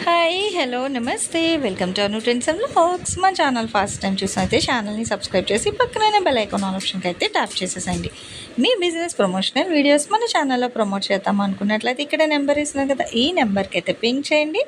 Hi hello నమస్తే welcome to Anu trends and vlogs. మా channel first time చూసినైతే ఛానల్ని subscribe చేసి పక్కన బెల్ ఐకాన్ ఆప్షన్కి అయితే ట్యాప్ చేసేసండి. మీ బిజినెస్ ప్రమోషనల్ వీడియోస్ మన ఛానల్లో ప్రమోట్ చేద్దాం అనుకున్నట్లయితే ఇక్కడ నెంబర్ ఇస్తున్నాం కదా, ఈ నెంబర్కి అయితే పింక్ చేయండి.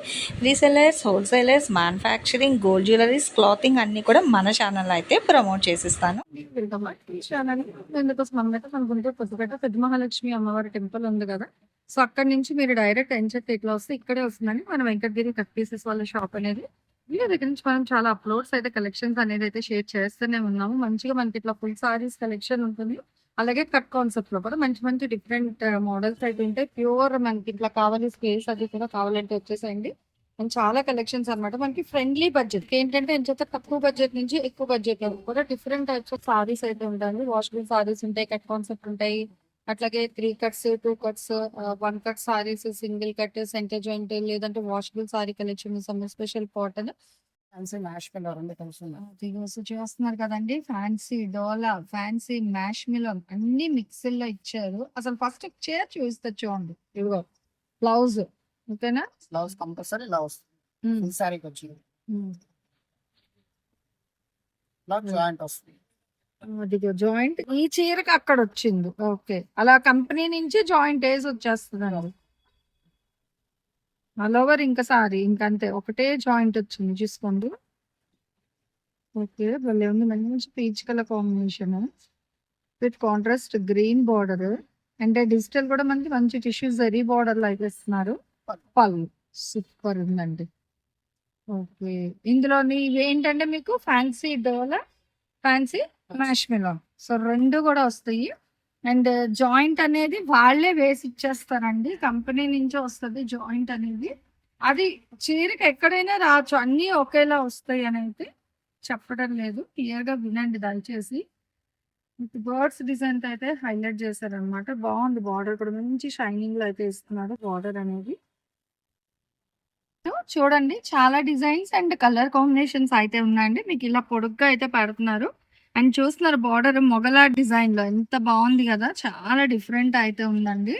Resellers, wholesalers, manufacturing, gold jewelleries, clothing అన్నీ కూడా మన ఛానల్లో అయితే ప్రమోట్ చేసిస్తాను. Welcome back to channel. ఎందుకోసం మనమైతే మన గుంటూరు కొత్తపేట పెద్ద మహాలక్ష్మి అమ్మవారి టెంపుల్ ఉంది కదా, సో అక్కడ నుంచి మీరు డైరెక్ట్ ఎంచెట్ ఇట్లా వస్తే ఇక్కడే వస్తుందని మన వెంకటగిరి కట్ పీసెస్ వాళ్ళ షాప్ అనేది. వీళ్ళ దగ్గర నుంచి మనం చాలా అప్లోడ్స్ అయితే కలెక్షన్స్ అనేది అయితే షేర్ చేస్తూనే ఉన్నాము. మంచిగా మనకి ఇట్లా ఫుల్ సారీస్ కలెక్షన్ ఉంటుంది, అలాగే కట్ కాన్సెప్ట్ లో కూడా మంచి మంచి డిఫరెంట్ మోడల్స్ అయితే ఉంటాయి. ప్యూర్ మనకి ఇట్లా కావాలి స్పేస్ అది కూడా కావాలంటే వచ్చేసేయండి. అండ్ చాలా కలెక్షన్స్ అన్నమాట. మనకి ఫ్రెండ్లీ బడ్జెట్ ఏంటంటే ఎంచేత తక్కువ బడ్జెట్ నుంచి ఎక్కువ బడ్జెట్ కూడా డిఫరెంట్ టైప్స్ ఆఫ్ సారీస్ అయితే ఉంటాయి. వాషబుల్ సారీస్ ఉంటాయి, కట్ కాన్సెప్ట్ ఉంటాయి, అట్లాగే 3 cuts, 2 cuts, 1 cut saris, single cut, centre joint, లేదంటే washable sari collection, summer special cotton, fancy mash colour రెండు కలిసి చూస్తున్నారు కదండి. ఫ్యాన్సీ డోలా, ఫ్యాన్సీ మ్యాష్ మిలన్ అన్ని మిక్సర్ లో ఇచ్చారు. అసలు ఫస్ట్ చైర్ చూస్తే చూడండి, ఇదిగో బ్లౌజ్ ఓకేనా. బ్లౌజ్ కంపల్సరీ ఇలా వస్తుంది, ఫుల్ శారీకి వచ్చింది. ఇలా జాయింట్ వస్తుంది. అదిగో జాయింట్ ఈ చీరకి అక్కడ వచ్చింది. ఓకే, అలా కంపెనీ నుంచి జాయింట్ వేసి వచ్చేస్తుంది. ఆల్ ఓవర్ ఇంకా సారీ ఇంకంతే, ఒకటే జాయింట్ వచ్చింది చూసుకోండి. ఓకే, భలే ఉంది. మంచి peach colour combination with contrast green border, అంటే డిజిటల్ కూడా మనకి మంచి టిష్యూ జరీ బార్డర్ లో అయితే ఇస్తున్నారు. పళ్ళు సూపర్ ఉందండి. ఓకే, ఇందులోని ఇవేంటంటే మీకు ఫ్యాన్సీ డోలా, ఫ్యాన్సీ మ్యాష్ మిలాన్, సో రెండు కూడా వస్తాయి. అండ్ జాయింట్ అనేది వాళ్ళే వేసి ఇచ్చేస్తారండి, కంపెనీ నుంచి వస్తుంది జాయింట్ అనేది. అది చీరకి ఎక్కడైనా రావచ్చు, అన్నీ ఒకేలా వస్తాయి అని అయితే చెప్పడం లేదు, క్లియర్ గా వినండి దయచేసి. బర్డ్స్ డిజైన్ అయితే హైలైట్ చేశారనమాట. బాగుంది, బార్డర్ కూడా మంచి షైనింగ్ లో అయితే ఇస్తున్నారు బార్డర్ అనేది. చూడండి చాలా డిజైన్స్ అండ్ కలర్ కాంబినేషన్స్ అయితే ఉన్నాయండి. మీకు ఇలా పొడుగ్గా అయితే పెడుతున్నారు. అండ్ చూస్తున్నారు బార్డర్ మొగలా డిజైన్ లో ఎంత బాగుంది కదా, చాలా డిఫరెంట్ అయితే ఉందండి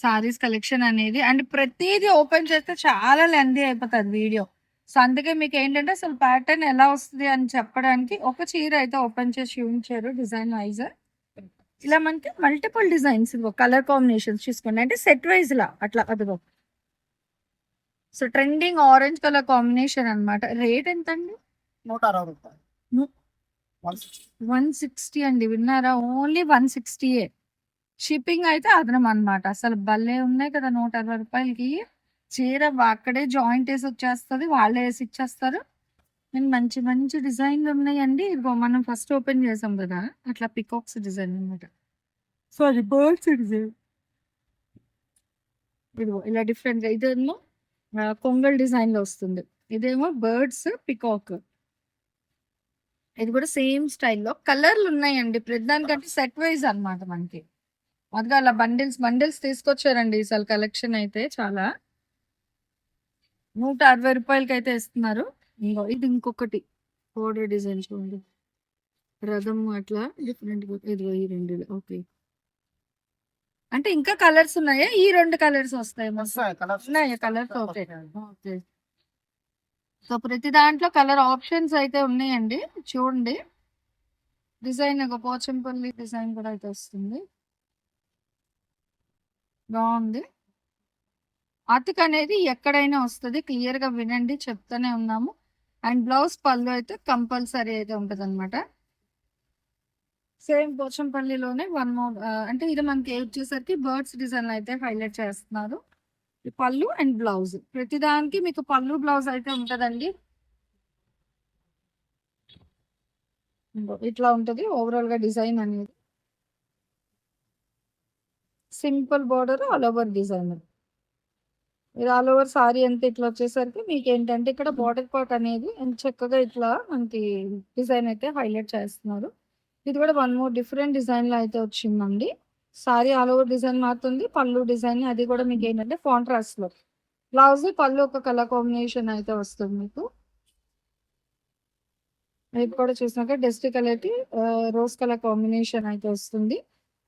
సారీస్ కలెక్షన్ అనేది. అండ్ ప్రతిదీ ఓపెన్ చేస్తే చాలా లెందీ అయిపోతుంది వీడియో, సో అందుకే మీకు ఏంటంటే అసలు ప్యాటర్న్ ఎలా వస్తుంది అని చెప్పడానికి ఒక చీర అయితే ఓపెన్ చేసి చూపించారు డిజైన్ వైజ్. ఇలా మనకి మల్టిపుల్ డిజైన్స్ కలర్ కాంబినేషన్స్ చూసుకోండి, అంటే సెట్ వైజ్ లా అట్లా. అదిగో, so trending orange colour combination అన్నమాట. రేట్ ఎంత అండి? 160 రూపాయలు. 160 అండి, విన్నారా? ఓన్లీ 160. షిప్పింగ్ అయితే అదనం అనమాట. అసలు భలే ఉన్నాయి కదా 160 రూపాయలకి చీర. అక్కడే జాయింట్ వేసి వచ్చేస్తుంది, వాళ్ళే వేసి ఇచ్చేస్తారు. అండ్ మంచి మంచి డిజైన్లు ఉన్నాయండి. ఇదిగో మనం ఫస్ట్ ఓపెన్ చేసాం కదా, అట్లా పికాక్స్ డిజైన్ అనమాట. Sorry, birds design. ఇదిగో ఇలా డిఫరెంట్ గా, ఇదేమో కొంగల్ డిజైన్ లో వస్తుంది, ఇదేమో బర్డ్స్ పికాక్. ఇది కూడా సేమ్ స్టైల్లో కలర్లు ఉన్నాయండి. ప్రతిదానికంటే సెట్ వైజ్ అనమాట మనకి. అదిగా అలా బండిల్స్ బండిల్స్ తీసుకొచ్చారండి అసలు కలెక్షన్ అయితే చాలా. 160 రూపాయలకి అయితే ఇస్తున్నారు. ఇంకో ఇది ఇంకొకటి బోర్డర్ డిజైన్ చూడండి, రథం అట్లా డిఫరెంట్. ఇదిగో ఈ రెండు. ఓకే, అంటే ఇంకా కలర్స్ ఉన్నాయా? ఈ రెండు కలర్స్ వస్తాయి ఉన్నాయా కలర్స్? ఓకే ఓకే, సో ప్రతి దాంట్లో కలర్ ఆప్షన్స్ అయితే ఉన్నాయండి. చూడండి డిజైన్, ఒక పోచంపల్లి డిజైన్ కూడా అయితే వస్తుంది, బాగుంది. అతిక్ అనేది ఎక్కడైనా వస్తుంది, క్లియర్ గా వినండి చెప్తానే ఉన్నాము. అండ్ బ్లౌజ్ పళ్ళు అయితే కంపల్సరీ అయితే ఉంటది అనమాట. సేమ్ పోచంపల్లిలోనే వన్ మోర్, అంటే ఇది మనకి వచ్చేసరికి బర్డ్స్ డిజైన్ అయితే హైలైట్ చేస్తున్నారు. పళ్ళు అండ్ బ్లౌజ్, ప్రతిదానికి మీకు పళ్ళు బ్లౌజ్ అయితే ఉంటదండి. ఇట్లా ఉంటది ఓవరాల్ గా డిజైన్ అనేది. Simple border, all over design. ఇది ఆల్ ఓవర్ సారీ అంతా ఇట్లా వచ్చేసరికి మీకు ఏంటంటే ఇక్కడ బార్డర్ పార్ట్ అనేది చక్కగా ఇట్లా మనకి డిజైన్ అయితే హైలైట్ చేస్తున్నారు. ఇది కూడా వన్ మోర్ డిఫరెంట్ డిజైన్ లో అయితే వచ్చిందండి. సారీ ఆల్ ఓవర్ డిజైన్ మారుతుంది, పళ్ళు డిజైన్ అది కూడా మీకు ఏంటంటే కాంట్రాస్ట్ లో. బ్లౌజ్ పళ్ళు ఒక కలర్ కాంబినేషన్ అయితే వస్తుంది మీకు. ఇది కూడా చూసినాక డస్ట్ కలర్ కి రోజ్ కలర్ కాంబినేషన్ అయితే వస్తుంది.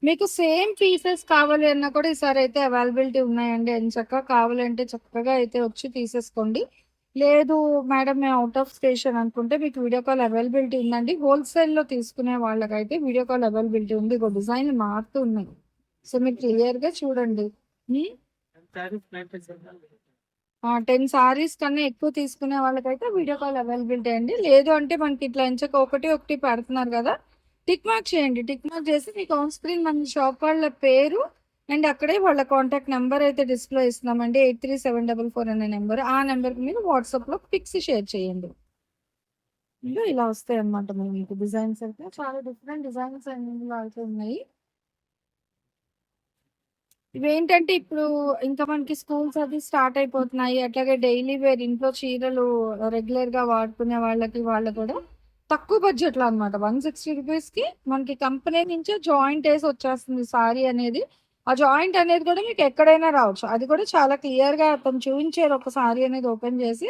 మీకు సేమ్ పీసెస్ కావాలి అన్నా కూడా ఈసారి అయితే అవైలబిలిటీ ఉన్నాయండి. చక్కగా కావాలంటే చక్కగా అయితే వచ్చి తీసేసుకోండి. లేదు మేడం మేము అవుట్ ఆఫ్ స్టేషన్ అనుకుంటే మీకు వీడియో కాల్ అవైలబిలిటీ ఉందండి. హోల్సేల్‌లో తీసుకునే వాళ్ళకైతే వీడియో కాల్ అవైలబిలిటీ ఉంది. ఇగో డిజైన్‌లు మారుతూ ఉన్నాయి. సో మీరు క్లియర్‌గా చూడండి. హ్మ్. 10 సారీస్ కన్నా ఎక్కువ తీసుకునే వాళ్ళకైతే వీడియో కాల్ అవైలబిలిటీ అండి. లేదు అంటే మనకి ఇట్లా ఎంచక ఒకటి ఒకటి పెడుతున్నారు కదా! టిక్ మార్క్ చేయండి. టిక్ మార్క్ చేసి మీకు ఆన్ స్క్రీన్ మన షాప్ వాళ్ళ పేరు అండ్ అక్కడే వాళ్ళ కాంటాక్ట్ నెంబర్ అయితే డిస్‌ప్లే ఇస్తున్నామండి. 837444 అనే నెంబర్. ఆ నెంబర్‌కి మీరు వాట్సాప్‌లో పిక్స్ షేర్ చేయండి. ఇంగో ఇలా వస్తాయన్నమాట మీకు డిజైన్స్ అయితే. చాలా డిఫరెంట్ డిజైన్స్ ఇందులో అయితే ఉన్నాయి. ఇవేంటంటే ఇప్పుడు ఇంకా మనకి స్కూల్స్ అది స్టార్ట్ అయిపోతున్నాయి. అట్లాగే డైలీ వేర్ ఇంట్లో చీరలు రెగ్యులర్‌గా వాడుకునే వాళ్ళకి కూడా తక్కువ బడ్జెట్‌లో అన్నమాట. ₹160కి మనకి కంపెనీ నుంచే జాయింట్ ఏసి వచ్చేస్తుంది సారీ అనేది. ఆ జాయింట్ అనేది కూడా మీకు ఎక్కడైనా రావచ్చు. అది కూడా చాలా క్లియర్‌గా అతను చూయించారు ఒక సారీ అనేది ఓపెన్ చేసి.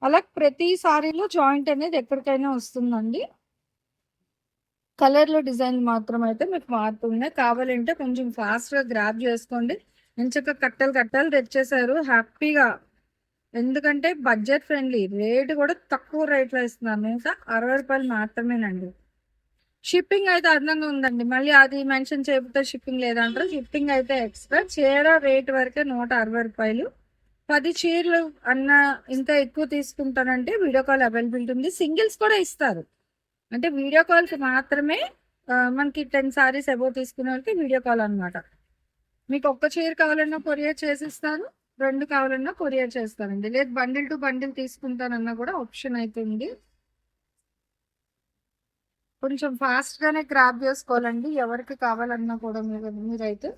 అలా ప్రతి సారీలో జాయింట్ అనేది ఎక్కడికైనా వస్తుందండి. కలర్‌లో డిజైన్ మాత్రం అయితే మీకు మారుతున్నాయి. కావాలంటే కొంచెం ఫాస్ట్‌గా గ్రాబ్ చేసుకోండి. ఎంచక్కా కట్టలు కట్టలు తెచ్చేసారు హ్యాపీగా. ఎందుకంటే బడ్జెట్ ఫ్రెండ్లీ. రేట్ కూడా తక్కువ రేట్‌లో ఇస్తున్నారు. ₹160 మాత్రమేనండి. షిప్పింగ్ అయితే అదనంగా ఉందండి. మళ్ళీ అది మెన్షన్ చేయకపోతే షిప్పింగ్ లేదంటారు. షిప్పింగ్ అయితే ఎక్స్‌ట్రా. చీర రేట్ వరకే ₹160. 10 చీరలు అన్నా ఇంకా ఎక్కువ తీసుకుంటానంటే వీడియో కాల్ అవైలబిలిటీ ఉంది. సింగిల్స్ కూడా ఇస్తారు. అంటే వీడియో కాల్‌కి మాత్రమే మనకి 10 సారీస్ అబోవ్ తీసుకునే వాళ్ళకి వీడియో కాల్ అనమాట. మీకు ఒక్క చీర కావాలన్నా కొరియర్ చేసిస్తాను. 2 కావాలన్నా కొరియర్ చేస్తానండి. లేదు బండిల్ టు బండిల్ తీసుకుంటానన్నా కూడా ఆప్షన్ అయితే ఉంది. కొంచెం ఫాస్ట్‌గానే గ్రాబ్ చేసుకోవాలండి. ఎవరికి కావాలన్నా కూడా మీరైతే.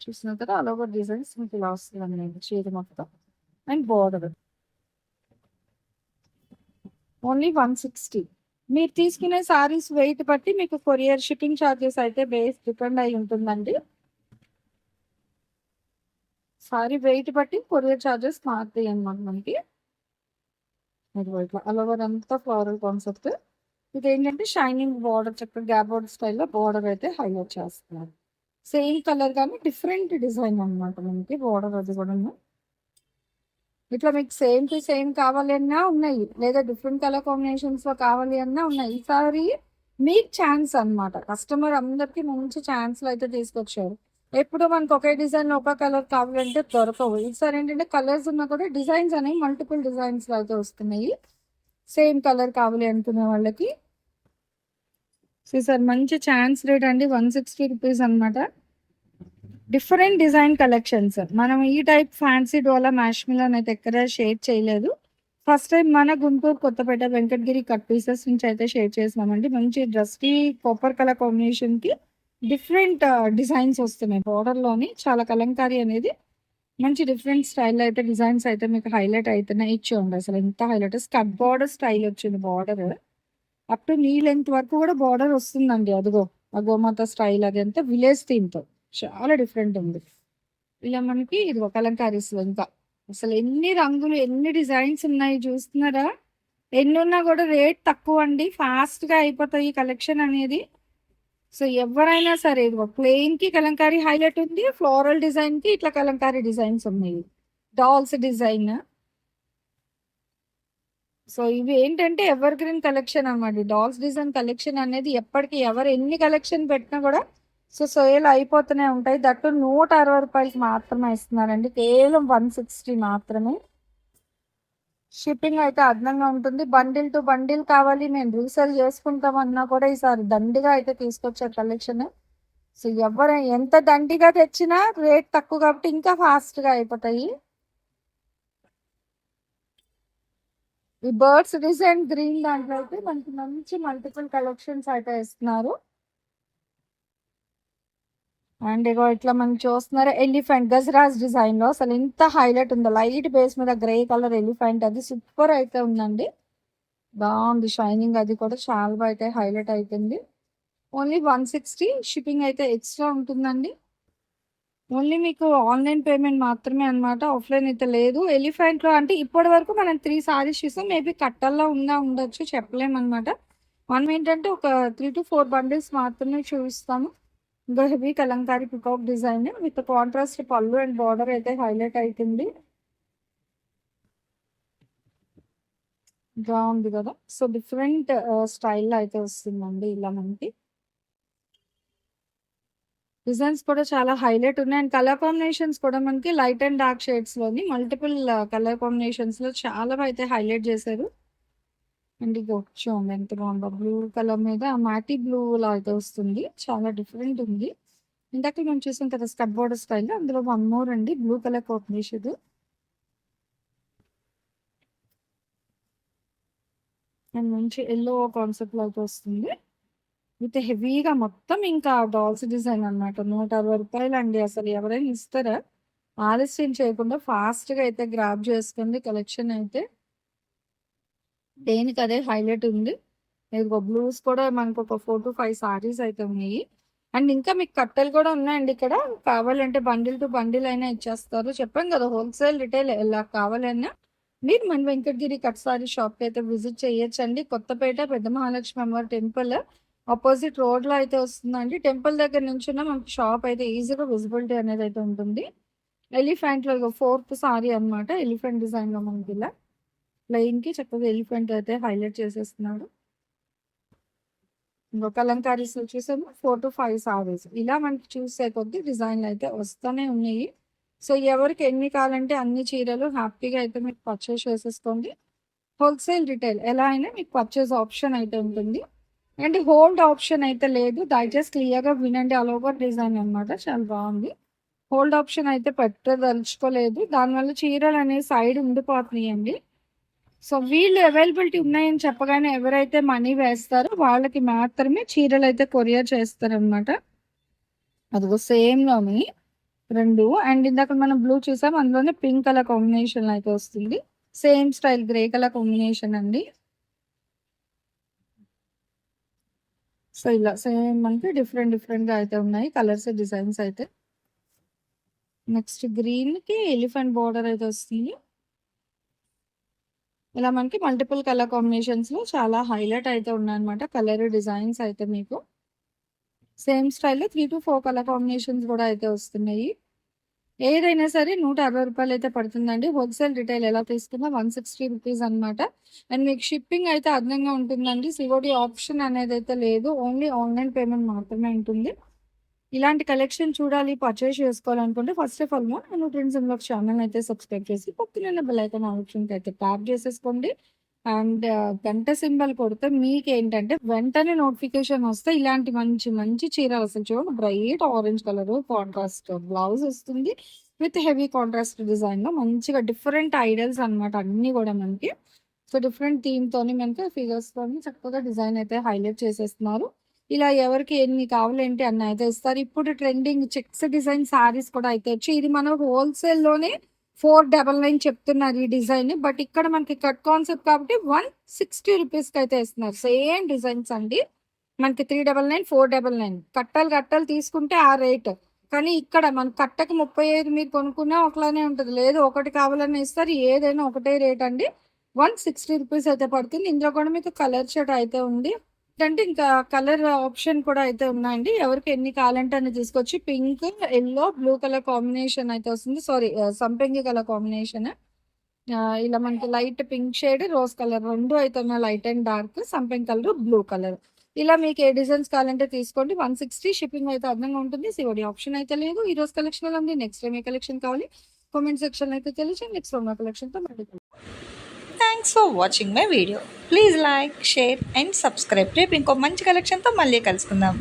చూస్తున్నారు కదా! ఆల్ ఓవర్ డిజైన్స్ మీకు ఇలా వస్తుందండి చీర మొత్తం. And border. ఓన్లీ 160. మీరు తీసుకునే సారీస్ వెయిట్ బట్టి మీకు కొరియర్ షిప్పింగ్ చార్జెస్ అయితే డిపెండ్ అయి ఉంటుందండి. సారీ వెయిట్ బట్టి కొరియర్ చార్జెస్ మారుతాయి అన్నమాట మనకి. ఇదిగో ఇట్లా ఆల్ ఓవర్ అంతా ఫ్లోరల్ కాన్సెప్ట్. ఇదేంటంటే షైనింగ్ బోర్డర్ చక్కగా గ్యాప్ బోర్డర్ స్టైల్‌లో బోర్డర్ అయితే హైలైట్ చేస్తున్నారు. సేమ్ కలర్ గానీ డిఫరెంట్ డిజైన్ అన్నమాట మనకి బోర్డర్ అది కూడాను. ఇట్లా మీకు సేమ్ టు సేమ్ కావాలి అన్నా ఉన్నాయి. లేదా డిఫరెంట్ కలర్ కాంబినేషన్స్‌లో కావాలి అన్నా ఉన్నాయి. ఈసారి మీకు ఛాన్స్ అన్నమాట. కస్టమర్ అందరికి మంచి ఛాన్స్‌లు అయితే తీసుకొచ్చారు. ఎప్పుడు మనకు ఒకే డిజైన్‌లో ఒక కలర్ కావాలంటే దొరకవు. ఈసారి ఏంటంటే కలర్స్ ఉన్నా కూడా డిజైన్స్ అనేవి మల్టిపుల్ డిజైన్స్‌లో అయితే వస్తున్నాయి. సేమ్ కలర్ కావాలి అనుకునే వాళ్ళకి. సో, ఈసారి మంచి ఛాన్స్ రేట్ అండి ₹160 అన్నమాట. Different design collections. మనం ఈ టైప్ ఫ్యాన్సీ డోలా మ్యాష్ మిలన్ అయితే ఎక్కడ షేర్ చేయలేదు. ఫస్ట్ టైం మన గుంటూరు, కొత్తపేట, వెంకటగిరి కట్ పీసెస్ నుంచి అయితే షేర్ చేసామండి. మంచి డ్రెస్‌కి కాపర్ కలర్ కాంబినేషన్‌కి డిఫరెంట్ డిజైన్స్ వస్తున్నాయి. బోర్డర్‌లోని చాలా కలంకారీ అనేది మంచి డిఫరెంట్ స్టైల్‌లో అయితే డిజైన్స్ అయితే మీకు హైలైట్ అయితున్నాయి. చూడండి అసలు ఎంత హైలైట్ స్కర్ట్ బోర్డర్ స్టైల్ వచ్చింది బోర్డర్. అప్ టు నీ లెంగ్త్ వరకు కూడా బోర్డర్ వస్తుందండి. అదిగో ఆ గోమాత స్టైల్ అదంతా విలేజ్ థీమ్‌తో చాలా డిఫరెంట్ ఉంది. ఇలా మనకి ఇదిగో కలంకారీస్‌లో ఇంకా అసలు ఎన్ని రంగులు, ఎన్ని డిజైన్స్ ఉన్నాయి చూస్తున్నారా? ఎన్నున్నా కూడా రేట్ తక్కువ అండి. ఫాస్ట్‌గా అయిపోతాయి ఈ కలెక్షన్ అనేది. సో, ఎవరైనా సరే ఇదిగో ప్లెయిన్‌కి కలంకారీ హైలైట్ ఉంది. ఫ్లోరల్ డిజైన్‌కి ఇట్లా కలంకారీ డిజైన్స్ ఉన్నాయి. Dolls design. సో, ఇవి ఏంటంటే ఎవర్ గ్రీన్ కలెక్షన్ అన్నమాట. డాల్స్ డిజైన్ కలెక్షన్ అనేది ఎప్పటికి ఎవరు ఎన్ని కలెక్షన్ పెట్టినా కూడా సేల్ అయిపోతూనే ఉంటాయి. దట్టు ₹160 మాత్రమే ఇస్తున్నారండి. కేవలం 160 మాత్రమే. షిప్పింగ్ అయితే అదనంగా ఉంటుంది. బండిల్ టు బండిల్ కావాలి మేము రీసేల్ చేసుకుంటామన్నా కూడా ఈసారి దండిగా అయితే తీసుకొచ్చారు కలెక్షన్. సో, ఎవరు ఎంత దండిగా తెచ్చినా రేట్ తక్కువ కాబట్టి ఇంకా ఫాస్ట్‌గా అయిపోతాయి. ఈ బర్డ్స్ డిజైన్ గ్రీన్ దాంట్లో అయితే మనకి మంచి మల్టిపుల్ కలెక్షన్స్ అయితే ఇస్తున్నారు. అండ్ ఇగో ఇట్లా మనం చూస్తున్నారు ఎలిఫెంట్ గజరాజ్ డిజైన్ లో అసలు ఎంత హైలైట్ ఉందో. లైట్ బేస్ మీద గ్రే కలర్ ఎలిఫెంట్ అది సూపర్ అయితే ఉందండి. బాగుంది షైనింగ్ అది కూడా చాలా బాగా అయితే హైలైట్ అయిపోయింది. ఓన్లీ 160 షిప్పింగ్ అయితే ఎక్స్ట్రా ఉంటుందండి. ఓన్లీ మీకు ఆన్లైన్ పేమెంట్ మాత్రమే అన్నమాట. ఆఫ్లైన్ అయితే లేదు. ఎలిఫెంట్ లో అంటే ఇప్పటి వరకు మనం 3 సారీస్ చూసాం. మేబీ కట్టల్లో ఉండొచ్చు చెప్పలేమన్నమాట. మనం ఏంటంటే ఒక 3 to 4 బండిల్స్ మాత్రమే చూపిస్తాము. ఇంకా heavy Kalamkari peacock design with contrast పళ్ళు అండ్ బార్డర్ అయితే హైలైట్ అవుతుంది. బాగుంది కదా! సో, డిఫరెంట్ స్టైల్‌లో అయితే వస్తుందండి ఇలా మనకి. డిజైన్స్ కూడా చాలా హైలైట్ ఉన్నాయి. అండ్ కలర్ కాంబినేషన్స్ కూడా మనకి లైట్ అండ్ డార్క్ షేడ్స్‌లోని మల్టిపుల్ కలర్ కాంబినేషన్స్‌లో చాలా అయితే హైలైట్ చేశారు. అండ్ ఇగో చూడండి ఎంత బాగుందో. బ్లూ కలర్ మీద మాటీ బ్లూలా అయితే వస్తుంది. చాలా డిఫరెంట్ ఉంది. ఇందాక మనం చూసాం కదా స్కర్ట్ బోర్డర్ స్టైల్. అందులో వన్ మోర్ అండి బ్లూ కలర్ కాంబినేషన్. అండ్ మంచి యెల్లో కాన్సెప్ట్‌లో అయితే వస్తుంది. విత్ హెవీగా మొత్తం ఇంకా డాల్స్ డిజైన్ అన్నమాట. రూ. 160 అండి. అసలు ఎవరైనా ఇస్తారా? ఆలస్యం చేయకుండా ఫాస్ట్‌గా అయితే గ్రాబ్ చేసుకోండి కలెక్షన్ అయితే. దేనికదే హైలైట్ ఉంది. ఇదిగో బ్లూస్ కూడా మనకొక 4-5 సారీస్ అయితే ఉన్నాయి. అండ్ ఇంకా మీకు కట్టెలు కూడా ఉన్నాయండి ఇక్కడ. కావాలంటే బండిల్ టు బండిల్ అయినా ఇచ్చేస్తారు. చెప్పాను కదా హోల్‌సేల్, రిటైల్ ఎలా కావాలన్నా మీరు మన వెంకటగిరి కట్ సారీ షాప్‌కి అయితే విజిట్ చేయొచ్చండి. కొత్తపేట పెద్ద మహాలక్ష్మి అమ్మవారి టెంపుల్ అపోజిట్ రోడ్‌లో అయితే వస్తుందండి. టెంపుల్ దగ్గర నుంచున్న మనకి షాప్ అయితే ఈజీగా విజిబిలిటీ అనేది అయితే ఉంటుంది. ఎలిఫెంట్‌లో ఇగో ఫోర్త్ సారీ అన్నమాట. ఎలిఫెంట్ డిజైన్‌లో మనకి ఇలా ప్లెయిన్‌కి చక్కగా ఎలిఫెంట్ అయితే హైలైట్ చేసేస్తున్నాడు. ఇంకో కలంకారీస్‌లో చూసాము 4-5 సారీస్. ఇలా మనకి చూసే కొద్దీ డిజైన్‌లు అయితే వస్తూనే ఉన్నాయి. సో, ఎవరికి ఎన్ని కావాలంటే అన్ని చీరలు హ్యాపీగా అయితే మీరు పర్చేస్ చేసేసుకోండి. హోల్‌సేల్, రిటైల్ ఎలా అయినా మీకు పర్చేస్ ఆప్షన్ అయితే ఉంటుంది. అండ్ హోల్డ్ ఆప్షన్ అయితే లేదు. దయచేసి క్లియర్‌గా వినండి. ఆల్ ఓవర్ డిజైన్ అన్నమాట. చాలా బాగుంది. హోల్డ్ ఆప్షన్ అయితే పెట్టదలుచుకోలేదు. దానివల్ల చీరలనేవి సైడ్ ఉండిపోతున్నాయండి. సో, వీళ్ళు అవైలబిలిటీ ఉన్నాయని చెప్పగానే ఎవరైతే మనీ వేస్తారో వాళ్ళకి మాత్రమే చీరలైతే కొరియర్ చేస్తారనమాట. అదిగో సేమ్‌లోని 2 అండ్ ఇందాక మనం బ్లూ చూసాం. అందులోనే పింక్ కలర్ కాంబినేషన్‌లో అయితే వస్తుంది. Same style grey colour combination అండి. సో, ఇలా సేమ్ మనకి డిఫరెంట్‌గా అయితే ఉన్నాయి కలర్స్, డిజైన్స్ అయితే. నెక్స్ట్ గ్రీన్‌కి ఎలిఫెంట్ బోర్డర్ అయితే వస్తుంది. ఇలా మనకి మల్టిపుల్ కలర్ కాంబినేషన్స్‌లో చాలా హైలైట్ అయితే ఉన్నాయన్నమాట. కలర్ డిజైన్స్ అయితే మీకు. సేమ్ స్టైల్‌లో 3-4 కలర్ కాంబినేషన్స్ కూడా అయితే వస్తున్నాయి. ఏదైనా సరే రూ. 150 అయితే పడుతుందండి. హోల్‌సేల్, రిటైల్ ఎలా తీసుకున్నా రూ. 160 అనమాట. అండ్ మీకు షిప్పింగ్ అయితే అదనంగా ఉంటుందండి. సిఓడి ఆప్షన్ అనేది అయితే లేదు. ఓన్లీ ఆన్‌లైన్ పేమెంట్ మాత్రమే ఉంటుంది. ఇలాంటి కలెక్షన్ చూడాలి, పర్చేస్ చేసుకోవాలనుకుంటే ఫస్ట్ ఆఫ్ ఆల్ మన ట్రెండ్స్ బ్లాగ్స్ ఛానల్ అయితే సబ్స్క్రైబ్ చేసి పక్కన బెల్ ఐకాన్ ఆప్షన్‌కి అయితే ట్యాప్ చేసేసుకోండి. అండ్ గంట సింబల్ కొడితే మీకేంటంటే వెంటనే నోటిఫికేషన్ వస్తే ఇలాంటి మంచి చీరలు అసలు చూడండి bright orange colour contrast blouse వస్తుంది. విత్ హెవీ కాంట్రాస్ట్ డిజైన్‌లో మంచిగా డిఫరెంట్ ఐడల్స్ అన్నమాట అన్నీ కూడా మనకి. సో, డిఫరెంట్ థీమ్‌తోని మనకి ఫిగర్స్‌తోని చక్కగా డిజైన్ అయితే హైలైట్ చేసేస్తున్నారు. ఇలా ఎవరికి ఎన్ని కావాలేంటి అన్ని అయితే ఇస్తారు. ఇప్పుడు ట్రెండింగ్ చెక్స్ డిజైన్ సారీస్ కూడా అయితే వచ్చి ఇది మనం హోల్‌సేల్‌లోనే 499 చెప్తున్నారు ఈ డిజైన్. బట్ ఇక్కడ మనకి కట్ కాన్సెప్ట్ కాబట్టి 160 అయితే ఇస్తున్నారు. సేమ్ డిజైన్స్ అండి. మనకి 399, 499 కట్టలు తీసుకుంటే ఆ రేట్. కానీ ఇక్కడ మన కట్టకి 35 మీరు కొనుక్కున్నా ఒకలానే ఉంటుంది. లేదు ఒకటి కావాలని ఇస్తారు. ఏదైనా ఒకటే రేట్ అండి. 160 అయితే పడుతుంది. ఇందులో కూడా మీకు కలర్ షర్ట్ అయితే ఉంది. అంటే ఇంకా కలర్ ఆప్షన్ కూడా అయితే ఉన్నాయండి. ఎవరికి ఎన్ని కావాలంటే అన్ని తీసుకోవచ్చు. Pink, yellow, blue colour combination అయితే వస్తుంది. సారీ సంపెంగి కలర్ కాంబినేషన్. ఇలా మనకి light pink shade, rose colour 2 అయితే ఉన్నాయి. లైట్ అండ్ డార్క్, సంపెంగి కలర్, బ్లూ కలర్. ఇలా మీకు ఏ డిజైన్స్ కావాలంటే తీసుకోండి. 160 షిప్పింగ్ అయితే అదనంగా ఉంటుంది. సిఓడి ఆప్షన్ అయితే లేదు. ఈ రోజు కలెక్షన్ ఉంది. నెక్స్ట్ టైం ఏ కలెక్షన్ కావాలి కామెంట్ సెక్షన్‌లో అయితే తెలియజేయండి. నెక్స్ట్ ఉన్న కలెక్షన్‌తో మళ్ళీ thanks for watching my video. Please like, share and subscribe. రేపు ఇంకో మంచి కలెక్షన్తో మళ్ళీ కలుసుకుందాం.